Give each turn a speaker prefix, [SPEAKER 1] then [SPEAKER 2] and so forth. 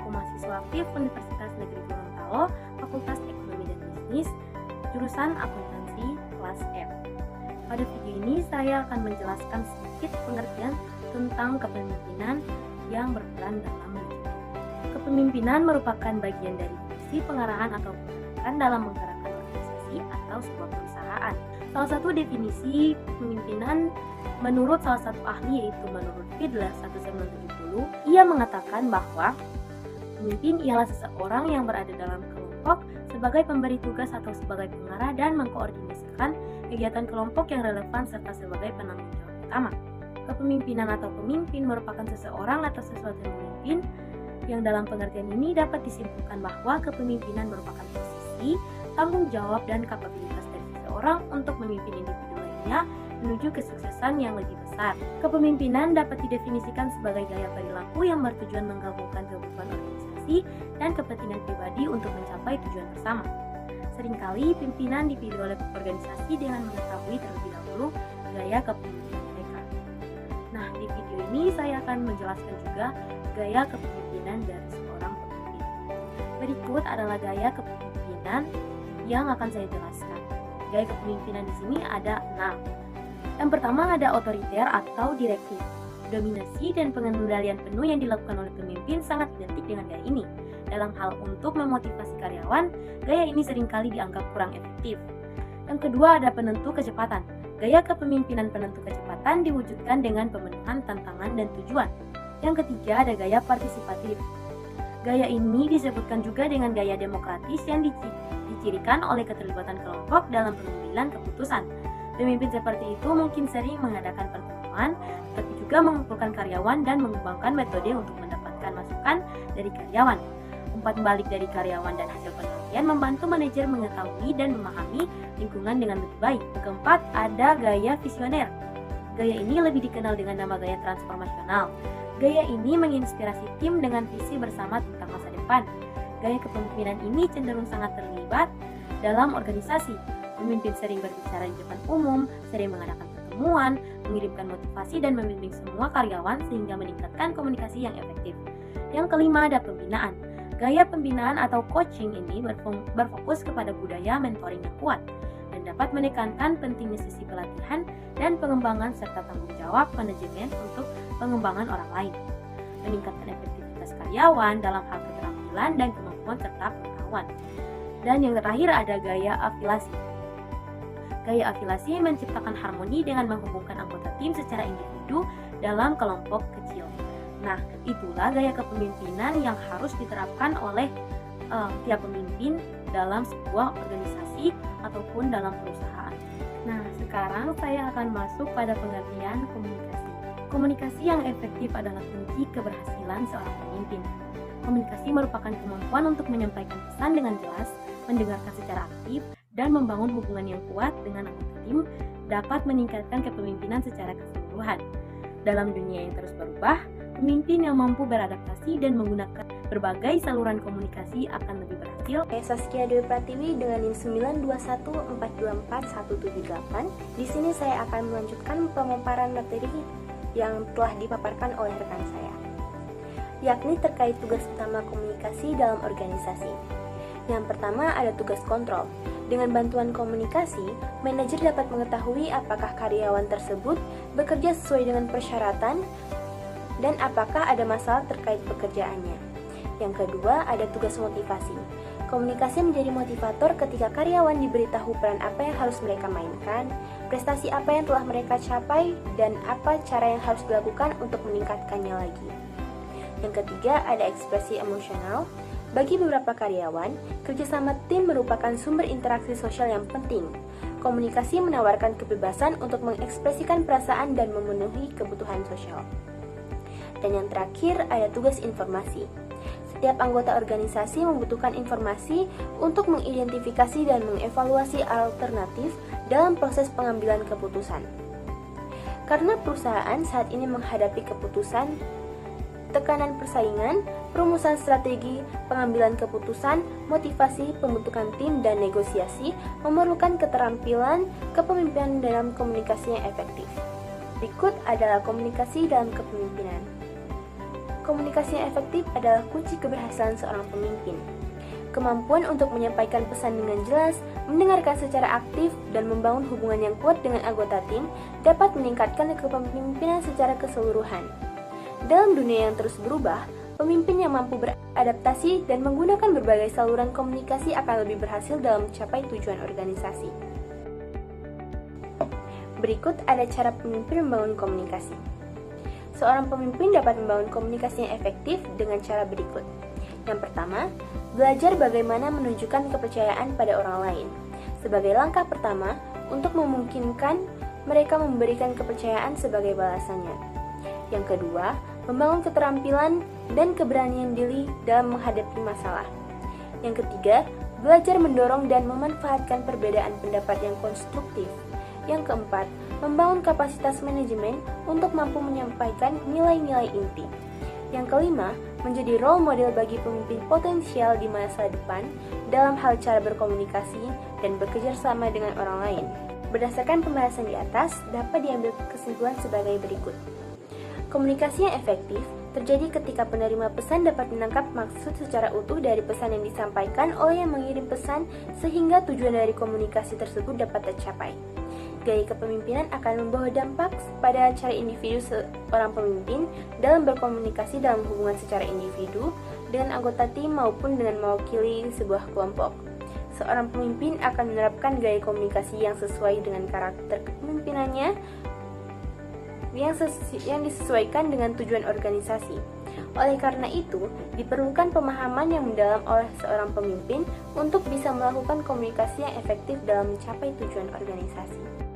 [SPEAKER 1] Aku mahasiswa aktif Universitas Negeri Gorontalo, Fakultas Ekonomi dan Bisnis, jurusan Akuntansi kelas F. Pada video ini saya akan menjelaskan sedikit pengertian tentang kepemimpinan yang berperan dalam manajemen. Kepemimpinan merupakan bagian dari fungsi pengarahan atau penggerakkan dalam menggerakkan organisasi atau sebuah perusahaan. Salah satu definisi kepemimpinan menurut salah satu ahli, yaitu menurut Fiedler 1970, ia mengatakan bahwa pemimpin ialah seseorang yang berada dalam kelompok sebagai pemberi tugas atau sebagai pengarah dan mengkoordinasikan kegiatan kelompok yang relevan serta sebagai penanggung jawab utama. Kepemimpinan atau pemimpin merupakan seseorang atau sesuatu yang memimpin, yang dalam pengertian ini dapat disimpulkan bahwa kepemimpinan merupakan posisi, tanggung jawab, dan kapabilitas dari seseorang untuk memimpin individu lainnya menuju kesuksesan yang lebih besar. Kepemimpinan dapat didefinisikan sebagai gaya perilaku yang bertujuan menggabungkan kebutuhan organisasi dan kepentingan pribadi untuk mencapai tujuan bersama. Seringkali pimpinan dipilih oleh organisasi dengan mengetahui terlebih dahulu gaya kepemimpinan mereka. Nah, di video ini saya akan menjelaskan juga gaya kepemimpinan dari seorang pemimpin. Berikut adalah gaya kepemimpinan yang akan saya jelaskan. Gaya kepemimpinan di sini ada 6. Yang pertama ada otoriter atau direktif. Dominasi dan pengendalian penuh yang dilakukan oleh pemimpin sangat identik dengan gaya ini. Dalam hal untuk memotivasi karyawan, gaya ini seringkali dianggap kurang efektif. Yang kedua ada penentu kecepatan. Gaya kepemimpinan penentu kecepatan diwujudkan dengan pemenuhan tantangan dan tujuan. Yang ketiga ada gaya partisipatif. Gaya ini disebutkan juga dengan gaya demokratis yang dicirikan oleh keterlibatan kelompok dalam pengambilan keputusan. Pemimpin seperti itu mungkin sering mengadakan pertemuan, tapi juga mengumpulkan karyawan dan mengembangkan metode untuk mendapatkan masukan dari karyawan. Umpan balik dari karyawan dan hasil penelitian membantu manajer mengetahui dan memahami lingkungan dengan lebih baik. Keempat, ada gaya visioner. Gaya ini lebih dikenal dengan nama gaya transformasional. Gaya ini menginspirasi tim dengan visi bersama tentang masa depan. Gaya kepemimpinan ini cenderung sangat terlibat dalam organisasi. Pemimpin sering berbicara di depan umum, sering mengadakan pertemuan, mengirimkan motivasi dan membimbing semua karyawan sehingga meningkatkan komunikasi yang efektif. Yang kelima ada pembinaan. Gaya pembinaan atau coaching ini berfokus kepada budaya mentoring yang kuat dan dapat menekankan pentingnya sisi pelatihan dan pengembangan serta tanggung jawab manajemen untuk pengembangan orang lain. Meningkatkan efektivitas karyawan dalam hal keterampilan dan kemampuan serta pengetahuan. Dan yang terakhir ada gaya afiliasi. Gaya afiliasi menciptakan harmoni dengan menghubungkan anggota tim secara individu dalam kelompok kecil. Nah, itulah gaya kepemimpinan yang harus diterapkan oleh tiap pemimpin dalam sebuah organisasi ataupun dalam perusahaan. Nah, sekarang saya akan masuk pada pengertian komunikasi. Komunikasi yang efektif adalah kunci keberhasilan seorang pemimpin. Komunikasi merupakan kemampuan untuk menyampaikan pesan dengan jelas, mendengarkan secara aktif, dan membangun hubungan yang kuat dengan anggota tim dapat meningkatkan kepemimpinan secara keseluruhan. Dalam dunia yang terus berubah, pemimpin yang mampu beradaptasi dan menggunakan berbagai saluran komunikasi akan lebih berhasil.
[SPEAKER 2] Saya Saskia Dewi Pratiwi dengan NIM 921424178. Di sini saya akan melanjutkan pemaparan materi yang telah dipaparkan oleh rekan saya, yakni terkait tugas utama komunikasi dalam organisasi. Yang pertama ada tugas kontrol. Dengan bantuan komunikasi, manajer dapat mengetahui apakah karyawan tersebut bekerja sesuai dengan persyaratan dan apakah ada masalah terkait pekerjaannya. Yang kedua ada tugas motivasi. Komunikasi menjadi motivator ketika karyawan diberitahu peran apa yang harus mereka mainkan, prestasi apa yang telah mereka capai, dan apa cara yang harus dilakukan untuk meningkatkannya lagi. Yang ketiga ada ekspresi emosional. Bagi beberapa karyawan, kerjasama tim merupakan sumber interaksi sosial yang penting. Komunikasi menawarkan kebebasan untuk mengekspresikan perasaan dan memenuhi kebutuhan sosial. Dan yang terakhir ada tugas informasi. Setiap anggota organisasi membutuhkan informasi untuk mengidentifikasi dan mengevaluasi alternatif dalam proses pengambilan keputusan. Karena perusahaan saat ini menghadapi keputusan, tekanan persaingan, perumusan strategi, pengambilan keputusan, motivasi, pembentukan tim, dan negosiasi memerlukan keterampilan kepemimpinan dalam komunikasi yang efektif. Berikut adalah komunikasi dalam kepemimpinan. Komunikasi yang efektif adalah kunci keberhasilan seorang pemimpin. Kemampuan untuk menyampaikan pesan dengan jelas, mendengarkan secara aktif, dan membangun hubungan yang kuat dengan anggota tim dapat meningkatkan kepemimpinan secara keseluruhan. Dalam dunia yang terus berubah, pemimpin yang mampu beradaptasi dan menggunakan berbagai saluran komunikasi akan lebih berhasil dalam mencapai tujuan organisasi. Berikut ada cara pemimpin membangun komunikasi. Seorang pemimpin dapat membangun komunikasi yang efektif dengan cara berikut. Yang pertama, belajar bagaimana menunjukkan kepercayaan pada orang lain. Sebagai langkah pertama, untuk memungkinkan mereka memberikan kepercayaan sebagai balasannya. Yang kedua, membangun keterampilan dan keberanian diri dalam menghadapi masalah. Yang ketiga, belajar mendorong dan memanfaatkan perbedaan pendapat yang konstruktif. Yang keempat, membangun kapasitas manajemen untuk mampu menyampaikan nilai-nilai inti. Yang kelima, menjadi role model bagi pemimpin potensial di masa depan dalam hal cara berkomunikasi dan bekerja sama dengan orang lain. Berdasarkan pembahasan di atas, dapat diambil kesimpulan sebagai berikut. Komunikasi yang efektif terjadi ketika penerima pesan dapat menangkap maksud secara utuh dari pesan yang disampaikan oleh yang mengirim pesan sehingga tujuan dari komunikasi tersebut dapat tercapai. Gaya kepemimpinan akan membawa dampak pada cara individu seorang pemimpin dalam berkomunikasi dalam hubungan secara individu dengan anggota tim maupun dengan mewakili sebuah kelompok. Seorang pemimpin akan menerapkan gaya komunikasi yang sesuai dengan karakter kepemimpinannya yang disesuaikan dengan tujuan organisasi. Oleh karena itu, diperlukan pemahaman yang mendalam oleh seorang pemimpin untuk bisa melakukan komunikasi yang efektif dalam mencapai tujuan organisasi.